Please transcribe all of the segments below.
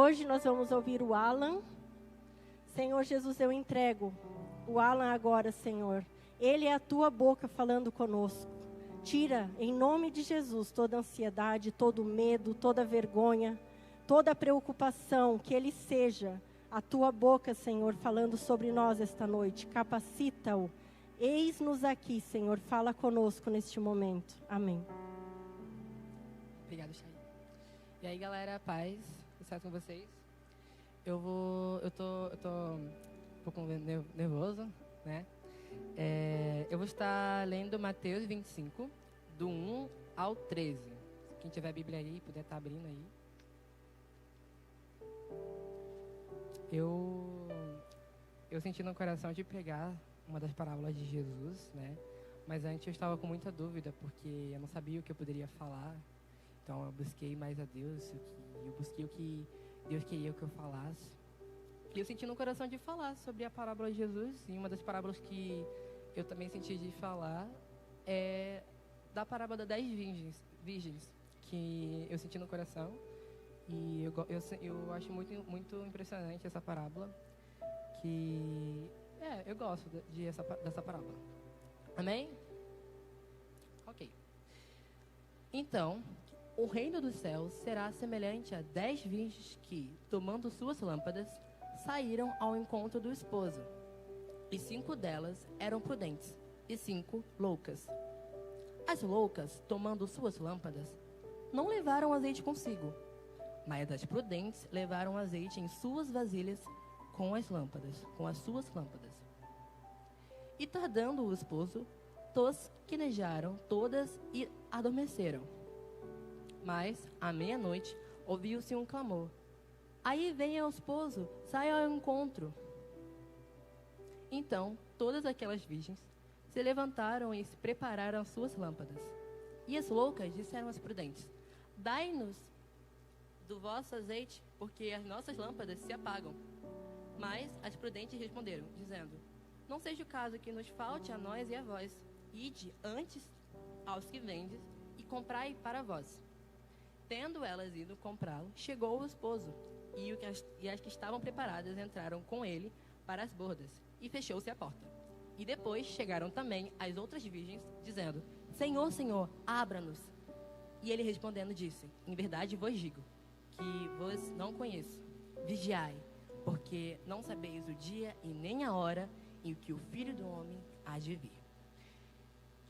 hoje nós vamos ouvir o Alan. Senhor Jesus, eu entrego o Alan agora, Senhor. Ele é a tua boca falando conosco. Tira, em nome de Jesus, toda ansiedade, todo medo, toda vergonha, toda preocupação, que ele seja a tua boca, Senhor, falando sobre nós esta noite. Capacita-o. Eis-nos aqui, Senhor, fala conosco neste momento. Amém. Obrigado, Chay. E aí, galera, paz, sucesso com vocês. Eu tô um pouco nervoso, né? Eu vou estar lendo Mateus 25, do 1 ao 13. Quem tiver a Bíblia aí, puder estar abrindo aí. Eu senti no coração de pregar uma das parábolas de Jesus, né? Mas antes eu estava com muita dúvida, porque eu não sabia o que eu poderia falar. Então eu busquei mais a Deus, eu busquei o que Deus queria que eu falasse. E eu senti no coração de falar sobre a parábola de Jesus. E uma das parábolas que eu também senti de falar é da parábola das 10 virgens, que eu senti no coração. E eu acho muito impressionante essa parábola, que eu gosto dessa parábola. Amém? Ok. Então, o reino dos céus será semelhante a 10 virgens que, tomando suas lâmpadas, saíram ao encontro do esposo. E 5 delas eram prudentes, e 5 loucas. As loucas, tomando suas lâmpadas, não levaram azeite consigo, mas as prudentes levaram azeite em suas vasilhas com as suas lâmpadas. E tardando o esposo, tosquenejaram todas e adormeceram. Mas, à meia-noite, ouviu-se um clamor. Aí vem o esposo, sai ao encontro. Então, todas aquelas virgens se levantaram e se prepararam suas lâmpadas. E as loucas disseram às prudentes: dai-nos do vosso azeite, porque as nossas lâmpadas se apagam. Mas as prudentes responderam, dizendo: não seja o caso que nos falte a nós e a vós. Ide antes aos que vendes e comprai para vós. Tendo elas ido comprá-lo, chegou o esposo, e as que estavam preparadas entraram com ele para as bordas, e fechou-se a porta. E depois chegaram também as outras virgens, dizendo: Senhor, Senhor, abra-nos. E ele respondendo disse: em verdade vos digo, que vos não conheço. Vigiai, porque não sabeis o dia e nem a hora em que o Filho do Homem há de vir.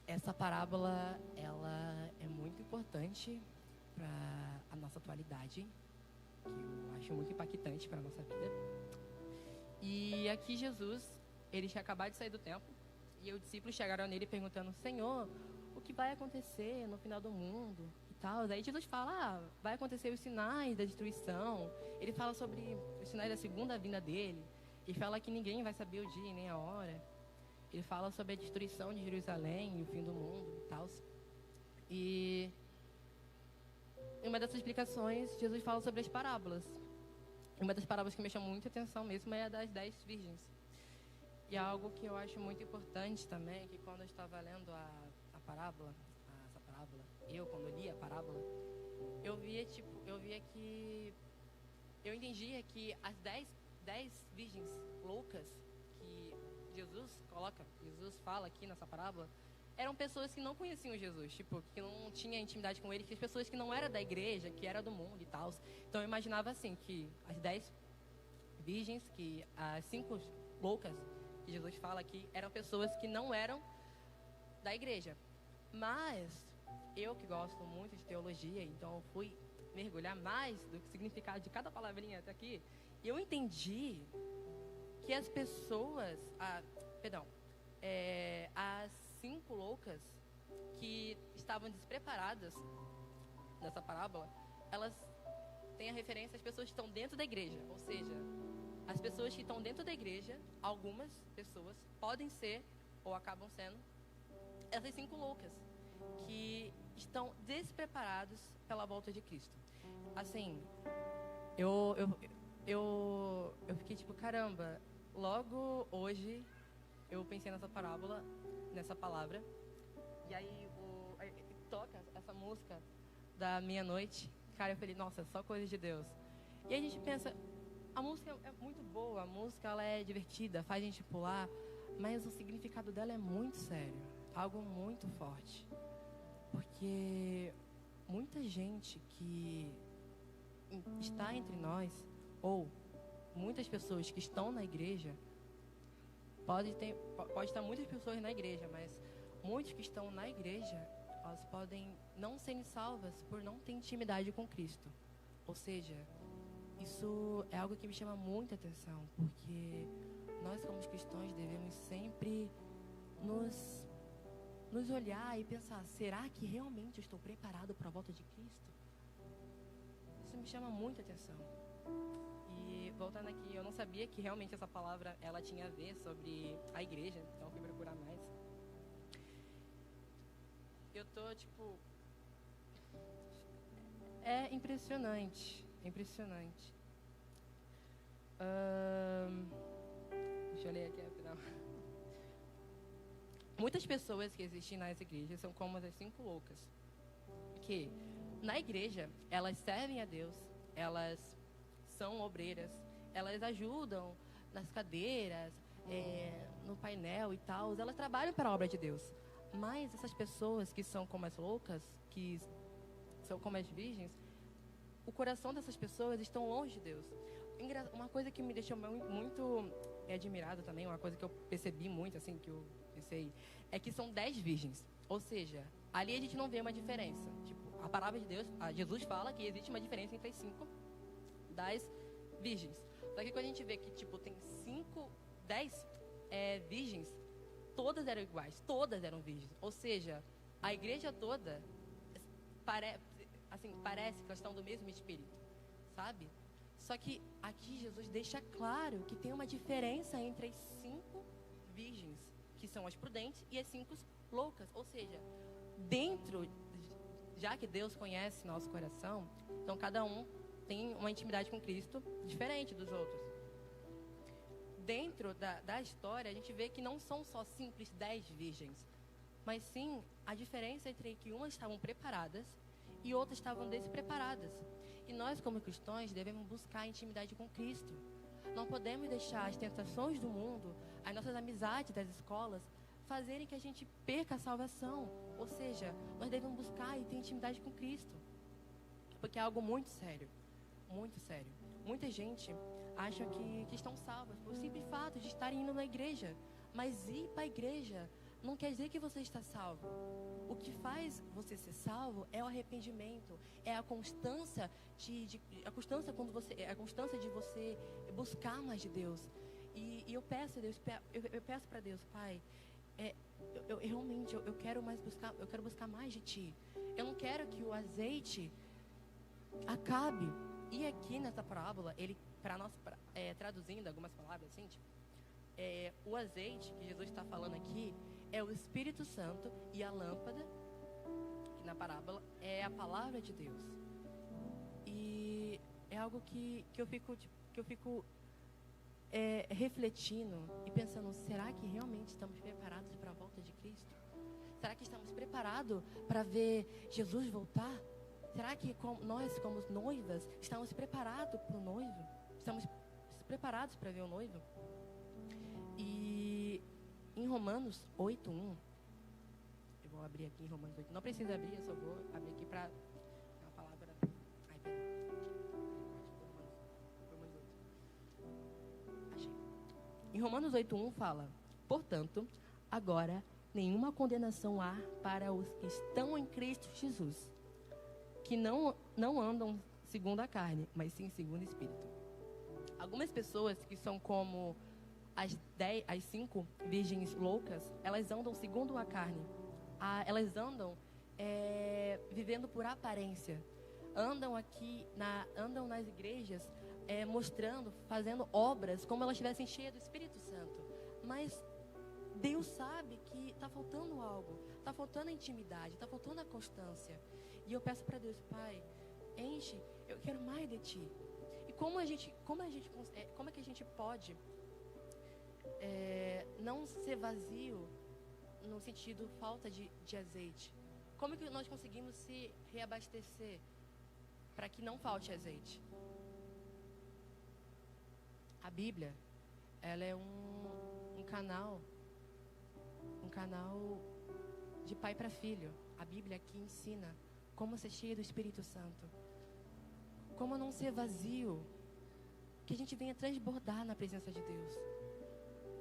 Essa parábola, ela é muito importante para a nossa atualidade, que eu acho muito impactante para a nossa vida. E aqui Jesus, ele tinha acabado de sair do templo, e os discípulos chegaram nele perguntando: Senhor, o que vai acontecer no final do mundo? E tal. Aí Jesus fala: vai acontecer os sinais da destruição. Ele fala sobre os sinais da segunda vinda dele. Ele fala que ninguém vai saber o dia e nem a hora. Ele fala sobre a destruição de Jerusalém e o fim do mundo e tal. E em uma dessas explicações, Jesus fala sobre as parábolas. Uma das parábolas que me chamou muita atenção mesmo é a das 10 virgens. E algo que eu acho muito importante também, que quando eu estava lendo essa parábola, quando eu li a parábola, eu entendia que as 10 virgens loucas que Jesus fala aqui nessa parábola, eram pessoas que não conheciam Jesus, que não tinham intimidade com ele, que as pessoas que não eram da igreja, que eram do mundo e tal. Então eu imaginava assim, que as 10 virgens, que as 5 loucas que Jesus fala aqui, eram pessoas que não eram da igreja. Mas eu que gosto muito de teologia, então eu fui mergulhar mais do significado de cada palavrinha até aqui, e eu entendi que as pessoas, as 5 loucas que estavam despreparadas nessa parábola, elas têm a referência às pessoas que estão dentro da igreja. Ou seja, as pessoas que estão dentro da igreja, algumas pessoas podem ser ou acabam sendo essas 5 loucas que estão despreparados pela volta de Cristo. Assim, eu fiquei tipo, caramba, logo hoje eu pensei nessa palavra, e aí toca essa música da meia-noite. Cara, eu falei, nossa, só coisa de Deus. E a gente pensa, a música é muito boa, a música ela é divertida, faz a gente pular, mas o significado dela é muito sério, algo muito forte. Porque muita gente que está entre nós, ou muitas pessoas que estão na igreja, pode estar muitas pessoas na igreja, mas muitos que estão na igreja, elas podem não serem salvas por não ter intimidade com Cristo. Ou seja, isso é algo que me chama muita atenção, porque nós como cristãos devemos sempre nos olhar e pensar, será que realmente eu estou preparado para a volta de Cristo? Isso me chama muita atenção. E voltando aqui, eu não sabia que realmente essa palavra ela tinha a ver sobre a igreja, então eu fui procurar mais. Eu tô tipo, é impressionante, impressionante. Deixa eu ler aqui afinal. Muitas pessoas que existem nas igrejas são como as 5 loucas, que na igreja elas servem a Deus, elas são obreiras, elas ajudam nas cadeiras, no painel e tal, elas trabalham para a obra de Deus. Mas essas pessoas que são como as loucas, que são como as virgens, o coração dessas pessoas estão longe de Deus. Uma coisa que me deixou muito admirado também, uma coisa que eu percebi muito, assim, que eu pensei, é que são 10 virgens. Ou seja, ali a gente não vê uma diferença. Tipo, a palavra de Deus, Jesus fala que existe uma diferença entre as 5 das virgens. Só que quando a gente vê que, tipo, tem 10 virgens, todas eram iguais, todas eram virgens. Ou seja, a igreja toda parece que elas estão do mesmo espírito, sabe? Só que aqui Jesus deixa claro que tem uma diferença entre as 5 virgens, que são as prudentes, e as 5 loucas. Ou seja, já que Deus conhece nosso coração, então cada um tem uma intimidade com Cristo diferente dos outros. Dentro da história, a gente vê que não são só simples 10 virgens, mas sim a diferença entre que umas estavam preparadas e outras estavam despreparadas. E nós, como cristãos, devemos buscar a intimidade com Cristo. Não podemos deixar as tentações do mundo, as nossas amizades das escolas, fazerem que a gente perca a salvação. Ou seja, nós devemos buscar e ter intimidade com Cristo. Porque é algo muito sério. Muito sério. Muita gente acha que estão salvas por simples fato de estarem indo na igreja. Mas ir para a igreja não quer dizer que você está salvo. O que faz você ser salvo é o arrependimento, é a constância a constância de você buscar mais de Deus. E eu peço a Deus, eu peço para Deus, Pai, eu realmente quero buscar mais de Ti. Eu não quero que o azeite acabe. E aqui nessa parábola, ele traduzindo algumas palavras assim, tipo, o azeite que Jesus está falando aqui é o Espírito Santo, e a lâmpada, que na parábola, é a palavra de Deus. E é algo que eu fico refletindo e pensando, será que realmente estamos preparados para a volta de Cristo? Será que estamos preparados para ver Jesus voltar? Será que nós, como noivas, estamos preparados para o noivo? Estamos preparados para ver o noivo? E em Romanos 8:1, eu vou abrir aqui em Romanos 8. Não precisa abrir, eu só vou abrir aqui para a palavra. Ai, peraí. Romanos 8. Achei. Em Romanos 8:1 fala: portanto, agora nenhuma condenação há para os que estão em Cristo Jesus, que não andam segundo a carne, mas sim segundo o Espírito. Algumas pessoas que são como as 5 virgens loucas, elas andam segundo a carne. Elas andam vivendo por aparência. Andam nas igrejas mostrando, fazendo obras como elas estivessem cheias do Espírito Santo. Mas Deus sabe que está faltando algo. Está faltando a intimidade, está faltando a constância. E eu peço para Deus, Pai, enche, eu quero mais de Ti. E como é que a gente pode não ser vazio no sentido falta de azeite? Como que nós conseguimos se reabastecer para que não falte azeite? a Bíblia, ela é um canal de pai para filho. A Bíblia aqui ensina como ser cheio do Espírito Santo, como não ser vazio, que a gente venha transbordar na presença de Deus.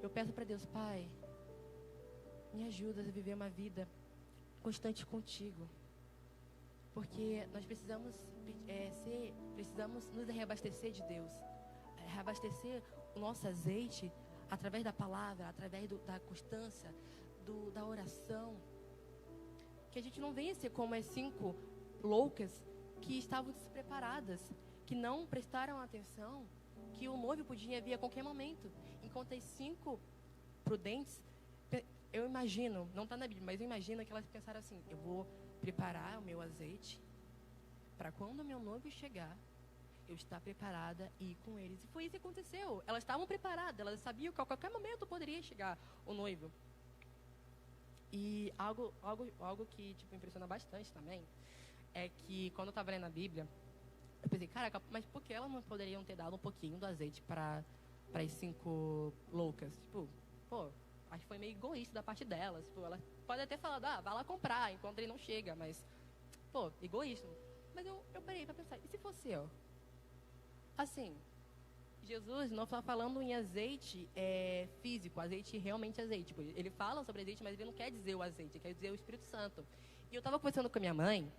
Eu peço para Deus, Pai, me ajuda a viver uma vida constante contigo, porque nós precisamos nos reabastecer de Deus, reabastecer o nosso azeite através da palavra, através da constância, da oração, que a gente não venha ser como as 5 loucas que estavam despreparadas, que não prestaram atenção, que o noivo podia vir a qualquer momento, enquanto as 5 prudentes, eu imagino, não está na Bíblia, mas eu imagino que elas pensaram assim, eu vou preparar o meu azeite para quando o meu noivo chegar, eu estar preparada e ir com eles. E foi isso que aconteceu. Elas estavam preparadas, elas sabiam que a qualquer momento poderia chegar o noivo. E algo que tipo, impressiona bastante também é que quando eu estava lendo a Bíblia, eu pensei, caraca, mas por que elas não poderiam ter dado um pouquinho do azeite para as 5 loucas? Tipo, pô, acho que foi meio egoísta da parte delas. Tipo, elas podem até falar, vai lá comprar enquanto ele não chega, mas, pô, egoísta. Mas eu parei para pensar, e se fosse eu? Assim, Jesus não está falando em azeite físico, azeite realmente azeite. Tipo, ele fala sobre azeite, mas ele não quer dizer o azeite, ele quer dizer o Espírito Santo. E eu estava conversando com a minha mãe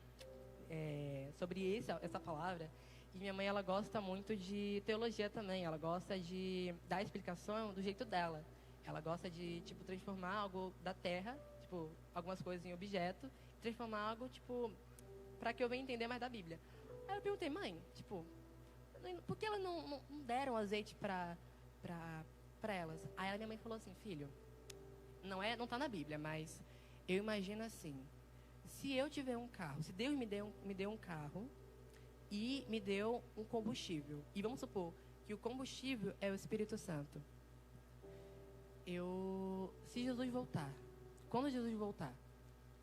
sobre essa palavra, e minha mãe, ela gosta muito de teologia também, ela gosta de dar explicação do jeito dela. Ela gosta de, tipo, transformar algo da terra, tipo, algumas coisas em objeto, transformar algo, tipo, para que eu venha entender mais da Bíblia. Aí eu perguntei, mãe, tipo, por que elas não deram azeite para elas? Aí minha mãe falou assim, filho, não está na Bíblia, mas eu imagino assim, se eu tiver um carro, se Deus me deu um carro e me deu um combustível, e vamos supor que o combustível é o Espírito Santo, se Jesus voltar, quando Jesus voltar,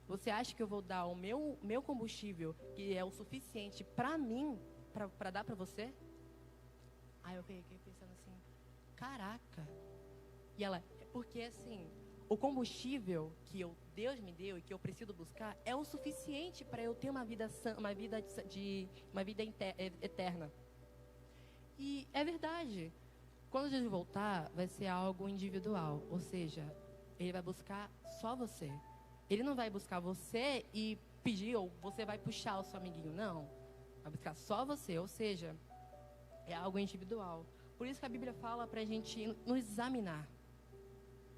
você acha que eu vou dar o meu combustível, que é o suficiente para mim, para dar para você? Aí eu fiquei pensando assim, caraca. E ela, porque assim, o combustível que Deus me deu e que eu preciso buscar é o suficiente para eu ter uma vida eterna. E é verdade. Quando Jesus voltar, vai ser algo individual, ou seja, ele vai buscar só você. Ele não vai buscar você e pedir, ou você vai puxar o seu amiguinho, não. Vai buscar só você, ou seja, é algo individual. Por isso que a Bíblia fala para a gente nos examinar.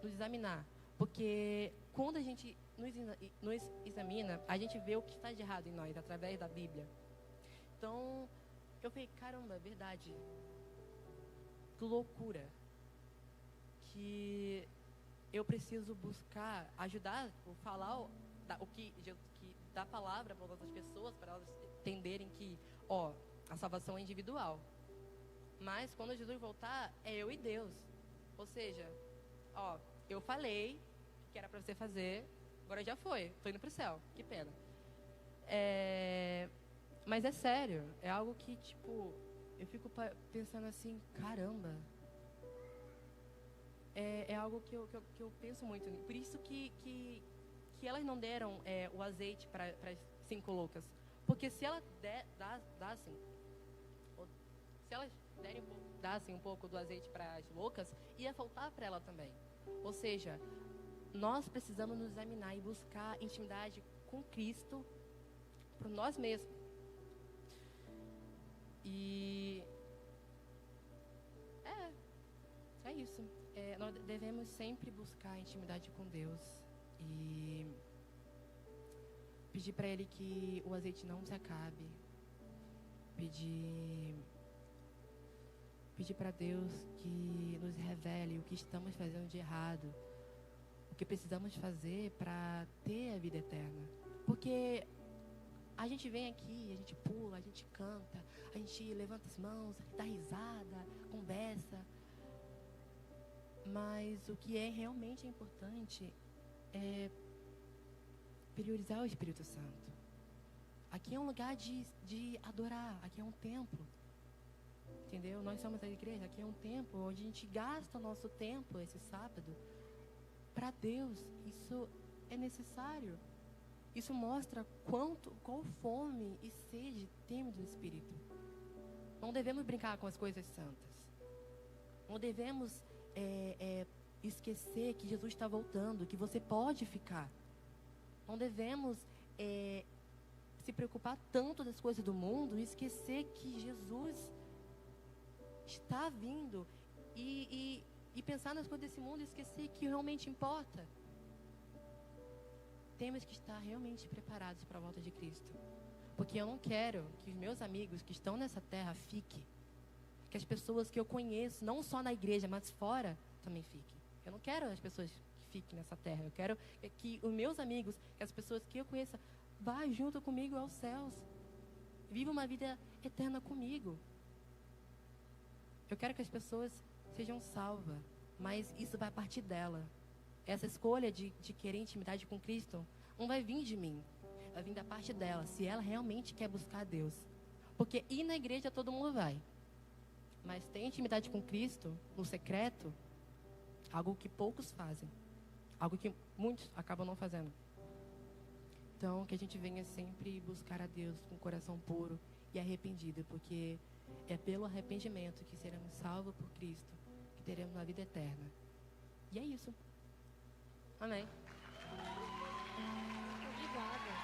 Nos examinar. Porque quando a gente nos examina, a gente vê o que está de errado em nós, através da Bíblia. Então, eu falei, caramba, é verdade. Que loucura. Que eu preciso buscar, ajudar, falar o que da palavra para outras pessoas, para elas entenderem que, a salvação é individual. Mas quando Jesus voltar, é eu e Deus. Ou seja, eu falei que era para você fazer, agora já foi, estou indo para o céu, que pena. Mas é sério, é algo que, tipo, eu fico pensando assim, caramba. É algo que eu penso muito. Por isso que elas não deram o azeite para as 5 loucas. Porque se elas dassem um pouco do azeite para as loucas, ia faltar para ela também. Ou seja, nós precisamos nos examinar e buscar intimidade com Cristo por nós mesmos. E é isso. Nós devemos sempre buscar intimidade com Deus e pedir para Ele que o azeite não se acabe. Pedir para Deus que nos revele o que estamos fazendo de errado, o que precisamos fazer para ter a vida eterna. Porque a gente vem aqui, a gente pula, a gente canta, a gente levanta as mãos, dá risada, conversa. Mas o que é realmente importante é priorizar o Espírito Santo. Aqui é um lugar de adorar, aqui é um templo. Entendeu? Nós somos a igreja, aqui é um templo onde a gente gasta o nosso tempo esse sábado para Deus. Isso é necessário. Isso mostra qual fome e sede temos do Espírito. Não devemos brincar com as coisas santas. Não devemos esquecer que Jesus está voltando, que você pode ficar. Não devemos se preocupar tanto das coisas do mundo e esquecer que Jesus está vindo e pensar nas coisas desse mundo e esquecer que realmente importa. Temos que estar realmente preparados para a volta de Cristo. Porque eu não quero que os meus amigos que estão nessa terra fiquem. Que as pessoas que eu conheço, não só na igreja, mas fora, também fiquem. Eu não quero as pessoas que fiquem nessa terra. Eu quero que os meus amigos, que as pessoas que eu conheça, vá junto comigo aos céus. Viva uma vida eterna comigo. Eu quero que as pessoas sejam salvas, mas isso vai partir dela. Essa escolha de querer intimidade com Cristo não vai vir de mim, vai vir da parte dela, se ela realmente quer buscar a Deus. Porque ir na igreja todo mundo vai, mas ter intimidade com Cristo no secreto, algo que poucos fazem, algo que muitos acabam não fazendo. Então, que a gente venha sempre buscar a Deus com o coração puro e arrependido, porque é pelo arrependimento que seremos salvos por Cristo, que teremos a vida eterna. E é isso. Amém. Obrigada.